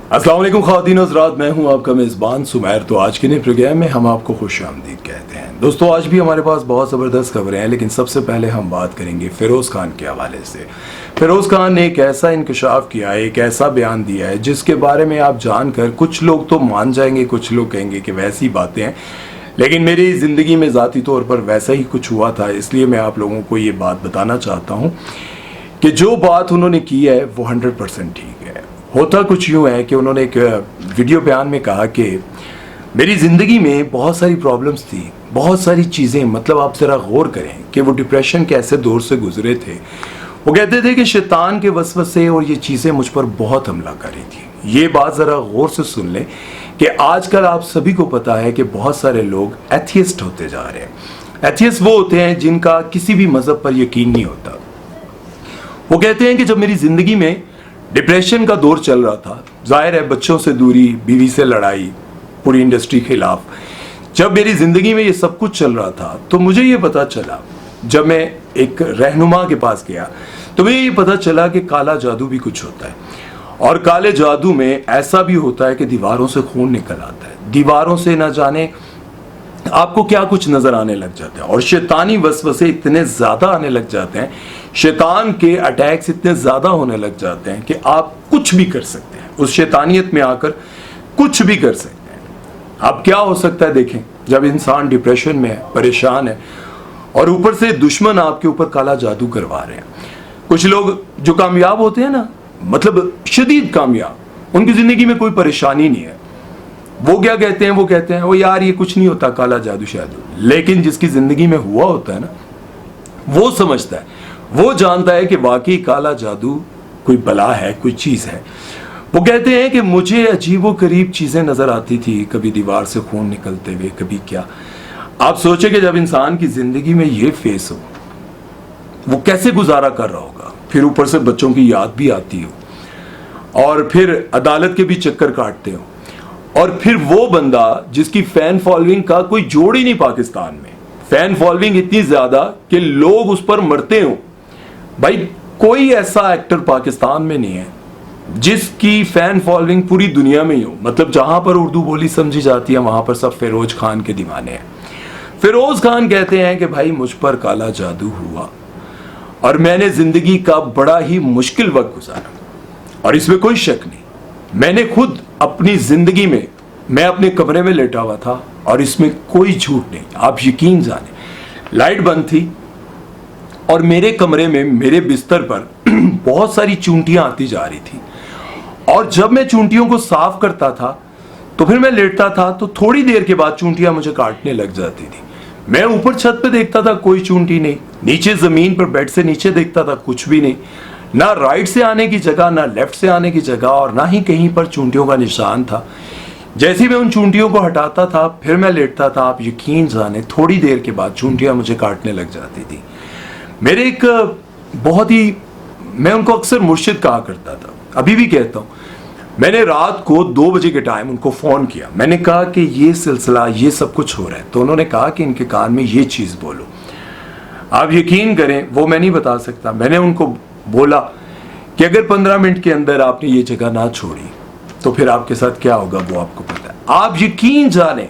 अस्सलाम वालेकुम ख़वातीन हज़रात, मैं हूं आपका मेज़बान सुमैर। तो आज के नए प्रोग्राम में हम आपको खुशामदीद कहते हैं। दोस्तों, आज भी हमारे पास बहुत ज़बरदस्त खबरें हैं, लेकिन सबसे पहले हम बात करेंगे फ़िरोज़ खान के हवाले से। फ़िरोज़ खान ने एक ऐसा इंकशाफ किया है, एक ऐसा बयान दिया है जिसके बारे में आप जानकर कुछ लोग तो मान जाएंगे, कुछ लोग कहेंगे कि वैसी बातें हैं, लेकिन मेरी ज़िंदगी में ज़ाती तौर पर वैसा ही कुछ हुआ था। इसलिए मैं आप लोगों को ये बात बताना चाहता हूँ कि जो बात उन्होंने की है वो 100% ठीक है। होता कुछ यूँ है कि उन्होंने एक वीडियो बयान में कहा कि मेरी ज़िंदगी में बहुत सारी प्रॉब्लम्स थी, बहुत सारी चीज़ें, मतलब आप ज़रा गौर करें कि वो डिप्रेशन के ऐसे दौर से गुजरे थे। वो कहते थे कि शैतान के वसवसे और ये चीज़ें मुझ पर बहुत हमला कर रही थी। ये बात ज़रा गौर से सुन लें कि आजकल आप सभी को पता है कि बहुत सारे लोग एथियस्ट होते जा रहे हैं। एथियस्ट वो होते हैं जिनका किसी भी मज़हब पर यकीन नहीं होता। वो कहते हैं कि जब मेरी ज़िंदगी में डिप्रेशन का दौर चल रहा था, जाहिर है बच्चों से दूरी, बीवी से लड़ाई, पूरी इंडस्ट्री के खिलाफ, जब मेरी ज़िंदगी में ये सब कुछ चल रहा था तो मुझे ये पता चला, जब मैं एक रहनुमा के पास गया तो मुझे ये पता चला कि काला जादू भी कुछ होता है। और काले जादू में ऐसा भी होता है कि दीवारों से खून निकल आता है, दीवारों से ना जाने आपको क्या कुछ नजर आने लग जाता है, और शैतानी वसवसे इतने ज्यादा आने लग जाते हैं, शैतान के अटैक्स इतने ज्यादा होने लग जाते हैं कि आप कुछ भी कर सकते हैं, उस शैतानियत में आकर कुछ भी कर सकते हैं। अब क्या हो सकता है देखें, जब इंसान डिप्रेशन में है, परेशान है, और ऊपर से दुश्मन आपके ऊपर काला जादू करवा रहे हैं। कुछ लोग जो कामयाब होते हैं ना, मतलब शदीद कामयाब, उनकी जिंदगी में कोई परेशानी नहीं है, वो क्या कहते हैं, वो कहते हैं वो यार ये कुछ नहीं होता, काला जादू शादू। लेकिन जिसकी जिंदगी में हुआ होता है ना, वो समझता है, वो जानता है कि वाकई काला जादू कोई बला है, कोई चीज है। वो कहते हैं कि मुझे अजीबो करीब चीजें नजर आती थी, कभी दीवार से खून निकलते हुए, कभी क्या। आप सोचे कि जब इंसान की जिंदगी में ये फेस हो, वो कैसे गुजारा कर रहा होगा। फिर ऊपर से बच्चों की याद भी आती हो, और फिर अदालत के भी चक्कर काटते हो, और फिर वो बंदा जिसकी फैन फॉलोइंग का कोई जोड़ ही नहीं पाकिस्तान में, फैन फॉलोइंग इतनी ज्यादा कि लोग उस पर मरते हो। भाई कोई ऐसा एक्टर पाकिस्तान में नहीं है जिसकी फैन फॉलोइंग पूरी दुनिया में ही हो, मतलब जहां पर उर्दू बोली समझी जाती है वहां पर सब फिरोज खान के दीवाने हैं। फिरोज खान कहते हैं कि भाई मुझ पर काला जादू हुआ और मैंने जिंदगी का बड़ा ही मुश्किल वक्त गुजारा, और इसमें कोई शक नहीं। मैंने खुद अपनी जिंदगी में, मैं अपने कमरे में लेटा हुआ था, और इसमें कोई झूठ नहीं, आप यकीन जाने, लाइट बंद थी और मेरे कमरे में, मेरे बिस्तर पर बहुत सारी चूंटियां आती जा रही थी, और जब मैं चूंटियों को साफ करता था तो फिर मैं लेटता था, तो थोड़ी देर के बाद चूंटियां मुझे काटने लग जाती थी। मैं ऊपर छत पे देखता था, कोई चूंटी नहीं, नीचे जमीन पर बेड से नीचे देखता था, कुछ भी नहीं, ना राइट से आने की जगह, ना लेफ्ट से आने की जगह, और ना ही कहीं पर चूंटियों का निशान था। जैसे ही मैं उन चूंटियों को हटाता था, फिर मैं लेटता था, आप यकीन जाने थोड़ी देर के बाद चूंटियां मुझे काटने लग जाती थी। मेरे एक बहुत ही, मैं उनको अक्सर मुर्शिद कहा करता था, अभी भी कहता हूं। मैंने रात को 2 बजे के टाइम उनको फोन किया, मैंने कहा कि ये सिलसिला, ये सब कुछ हो रहा है, तो उन्होंने कहा कि इनके कान में ये चीज बोलो। आप यकीन करें, वो मैं नहीं बता सकता, मैंने उनको बोला कि अगर 15 मिनट के अंदर आपने ये जगह ना छोड़ी तो फिर आपके साथ क्या होगा वो आपको पता है। आप यकीन जाने,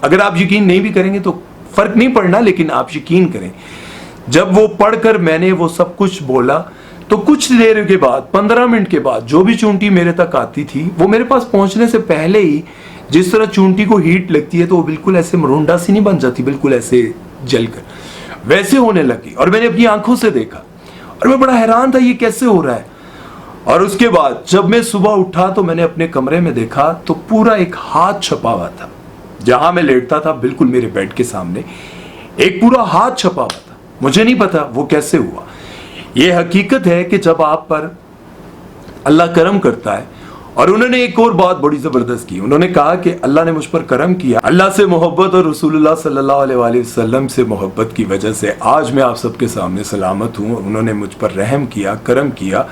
अगर आप यकीन नहीं भी करेंगे तो फर्क नहीं पड़ना, लेकिन आप यकीन करें, जब वो पढ़कर मैंने वो सब कुछ बोला तो कुछ देर के बाद, 15 मिनट के बाद, जो भी चूंटी मेरे तक आती थी वो मेरे पास पहुंचने से पहले ही, जिस तरह चूंटी को हीट लगती है तो वो बिल्कुल ऐसे मरुंडा सी नहीं बन जाती, बिल्कुल ऐसे जलकर वैसे होने लगी, और मैंने अपनी आंखों से देखा, और मैं बड़ा हैरान था ये कैसे हो रहा है। और उसके बाद जब मैं सुबह उठा तो मैंने अपने कमरे में देखा तो पूरा एक हाथ छपा हुआ था, जहां मैं लेटता था बिल्कुल मेरे बेड के सामने एक पूरा हाथ छपा हुआ था। मुझे नहीं पता वो कैसे हुआ। ये हकीकत है कि जब आप पर अल्लाह करम करता है, और उन्होंने एक और बात बड़ी जबरदस्त की, उन्होंने कहा कि अल्लाह ने मुझ पर करम किया, अल्लाह से मोहब्बत और रसूलुल्लाह सल्लल्लाहु अलैहि वसल्लम से मोहब्बत की वजह से आज मैं आप सबके सामने सलामत हूँ। उन्होंने मुझ पर रहम किया, करम किया,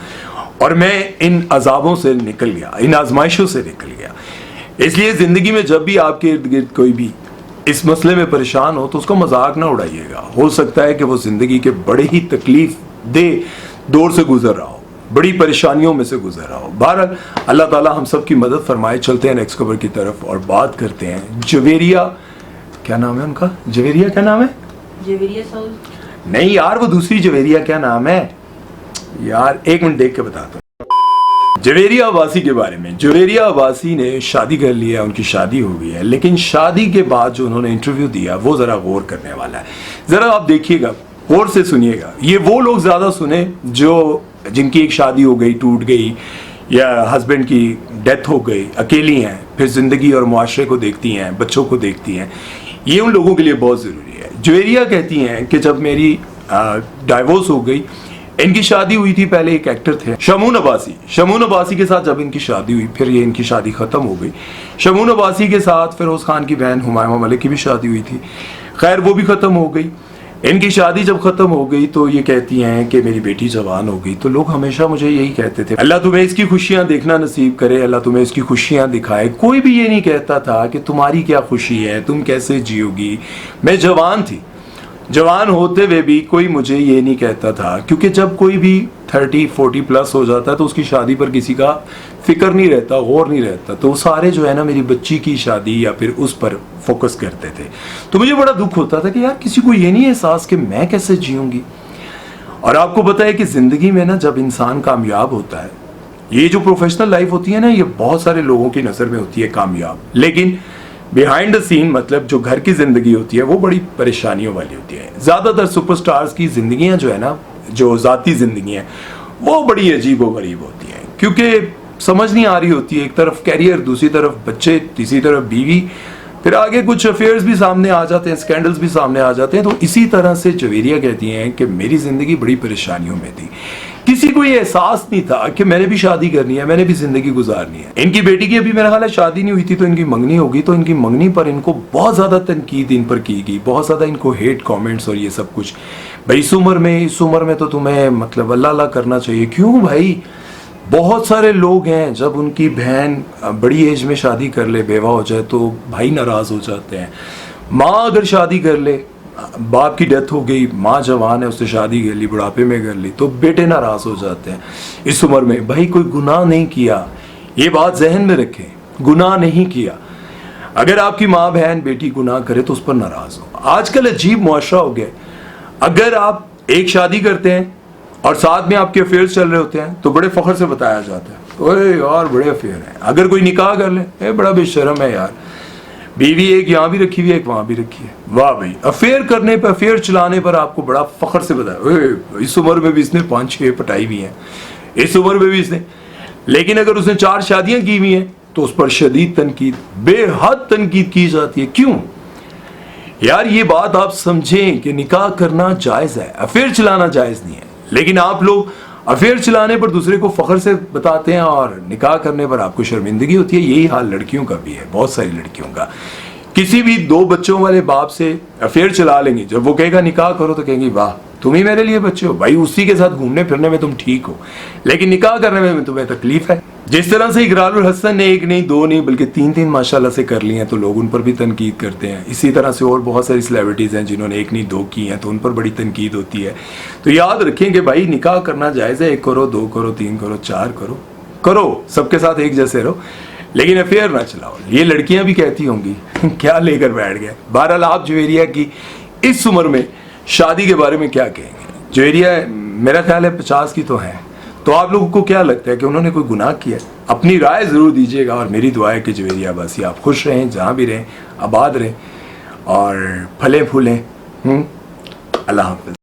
और मैं इन अजाबों से निकल गया, इन आजमाइशों से निकल गया। इसलिए जिंदगी में जब भी आपके इर्द गिर्द कोई भी इस मसले में परेशान हो तो उसका मजाक ना उड़ाइएगा। हो सकता है कि वो जिंदगी के बड़े ही तकलीफ दे दौर से गुजर रहा हो, बड़ी परेशानियों में से गुजर रहा हो। बहरहाल अल्लाह ताला हम सब की मदद फरमाए। चलते हैं नेक्स्ट खबर की तरफ और बात करते हैं जवेरिया, क्या नाम है उनका? जवेरिया क्या नाम है? जवेरिया साउथ नहीं यार, वो दूसरी जवेरिया क्या नाम है यार, एक मिनट देख के बताता हूँ। जवेरिया अब्बासी के बारे में। जवेरिया अब्बासी ने शादी कर लिया, उनकी शादी हो गई है, लेकिन शादी के बाद जो उन्होंने इंटरव्यू दिया वो जरा गौर करने वाला है। जरा आप देखिएगा, गौर से सुनिएगा। ये वो लोग ज्यादा सुने जो जिनकी एक शादी हो गई, टूट गई, या हस्बैंड की डेथ हो गई, अकेली हैं, फिर जिंदगी और मुआशरे को देखती हैं, बच्चों को देखती हैं। ये उन लोगों के लिए बहुत ज़रूरी है। जवेरिया कहती हैं कि जब मेरी डाइवोर्स हो गई, इनकी शादी हुई थी, पहले एक एक्टर थे शमून अब्बासी। शमून अब्बासी के साथ जब इनकी शादी हुई, फिर ये इनकी शादी ख़त्म हो गई। शमून अब्बासी के साथ फिरोज़ खान की बहन हुमायूं मलिक की भी शादी हुई थी, खैर वो भी ख़त्म हो गई। इनकी शादी जब ख़त्म हो गई तो ये कहती हैं कि मेरी बेटी जवान हो गई। तो लोग हमेशा मुझे यही कहते थे, अल्लाह तुम्हें इसकी खुशियाँ देखना नसीब करे, अल्लाह तुम्हें इसकी खुशियाँ दिखाए। कोई भी ये नहीं कहता था कि तुम्हारी क्या खुशी है, तुम कैसे जियोगी। मैं जवान थी, जवान होते हुए भी कोई मुझे ये नहीं कहता था, क्योंकि जब कोई भी 30-40 प्लस हो जाता है तो उसकी शादी पर किसी का फिक्र नहीं रहता, गौर नहीं रहता। तो सारे जो है ना मेरी बच्ची की शादी या फिर उस पर फोकस करते थे। तो मुझे बड़ा दुख होता था कि यार किसी को ये नहीं एहसास कि मैं कैसे जीऊंगी। और आपको पता है कि जिंदगी में ना जब इंसान कामयाब होता है, ये जो प्रोफेशनल लाइफ होती है ना, ये बहुत सारे लोगों की नज़र में होती है कामयाब, लेकिन बिहाइंड द सीन, मतलब जो घर की जिंदगी होती है, वो बड़ी परेशानियों वाली होती है। ज्यादातर सुपरस्टार्स की जिंदगियां जो है ना, जो जाती जिंदगियां, वो बड़ी अजीब व गरीब होती हैं, क्योंकि समझ नहीं आ रही होती है। एक तरफ कैरियर, दूसरी तरफ बच्चे, तीसरी तरफ बीवी, फिर आगे कुछ अफेयर्स भी सामने आ जाते हैं, स्कैंडल्स भी सामने आ जाते हैं। तो इसी तरह से जवेरिया कहती हैं कि मेरी जिंदगी बड़ी परेशानियों में थी। किसी को ये एहसास नहीं था कि मैंने भी शादी करनी है, मैंने भी जिंदगी गुजारनी है। इनकी बेटी की अभी मेरा ख्याल है शादी नहीं हुई थी, तो इनकी मंगनी होगी। तो इनकी मंगनी पर इनको बहुत ज्यादा तनकीद इन पर की गई, बहुत ज्यादा इनको हेट कमेंट्स और ये सब कुछ। भाई इस उम्र में तो तुम्हें मतलब अल्लाह अल्लाह करना चाहिए। क्यों भाई, बहुत सारे लोग हैं जब उनकी बहन बड़ी एज में शादी कर ले, बेवा हो जाए, तो भाई नाराज हो जाते हैं। माँ अगर शादी कर ले, बाप की डेथ हो गई, माँ जवान है, उससे शादी कर ली, बुढ़ापे में कर ली, तो बेटे नाराज हो जाते हैं इस उम्र में। भाई कोई गुनाह नहीं किया, ये बात जहन में रखें, गुनाह नहीं किया। अगर आपकी माँ बहन बेटी गुनाह करे तो उस पर नाराज हो। आजकल अजीब मुआशरा हो गया। अगर आप एक शादी करते हैं और साथ में आपके अफेयर्स चल रहे होते हैं तो बड़े फख्र से बताया जाता है, ओए यार बड़े अफेयर हैं। अगर कोई निकाह कर ले, बड़ा बेशर्म है यार, बीवी एक यहाँ भी रखी हुई है, एक वहां भी रखी है। वाह भाई, अफेयर करने पर, अफेयर चलाने पर आपको बड़ा फख्र से बताया, इस उम्र में भी इसने 5-6 पटाई हुई हैं, इस उम्र में भी इसने। लेकिन अगर उसने 4 शादियां की हुई हैं तो उस पर शदीद तनकीद, बेहद तनकीद की जाती है। क्यों यार, ये बात आप समझें कि निकाह करना जायज है, अफेयर चलाना जायज नहीं है। लेकिन आप लोग अफेयर चलाने पर दूसरे को फख्र से बताते हैं और निकाह करने पर आपको शर्मिंदगी होती है। यही हाल लड़कियों का भी है, बहुत सारी लड़कियों का। किसी भी 2 बच्चों वाले बाप से अफेयर चला लेंगे, जब वो कहेगा निकाह करो तो कहेंगी वाह तुम ही मेरे लिए बच्चे हो। भाई उसी के साथ घूमने फिरने में तुम ठीक हो, लेकिन निकाह करने में तुम्हें तकलीफ है। जिस तरह से इकरारुल हसन ने 1 नहीं 2 नहीं बल्कि 3-3 माशाल्लाह से कर ली हैं, तो लोग उन पर भी तनकीद करते हैं। इसी तरह से और बहुत सारी सेलिब्रिटीज़ हैं जिन्होंने 1 नहीं 2 की हैं, तो उन पर बड़ी तनकीद होती है। तो याद रखें कि भाई निकाह करना जायज़ है, 1 करो, 2 करो, 3 करो, 4 करो, करो, सबके साथ एक जैसे रहो, लेकिन अफेयर ना चलाओ। ये लड़कियां भी कहती होंगी क्या लेकर बैठ गए। बहरहाल आप जवेरिया की इस उम्र में शादी के बारे में क्या कहेंगे? जवेरिया मेरा ख्याल है 50 की तो है, तो आप लोगों को क्या लगता है कि उन्होंने कोई गुनाह किया? अपनी राय जरूर दीजिएगा और मेरी दुआ है कि जवेरिया अब्बासी आप खुश रहें, जहाँ भी रहें, आबाद रहें और फलें फूलें। अल्लाह हाफ़िज़।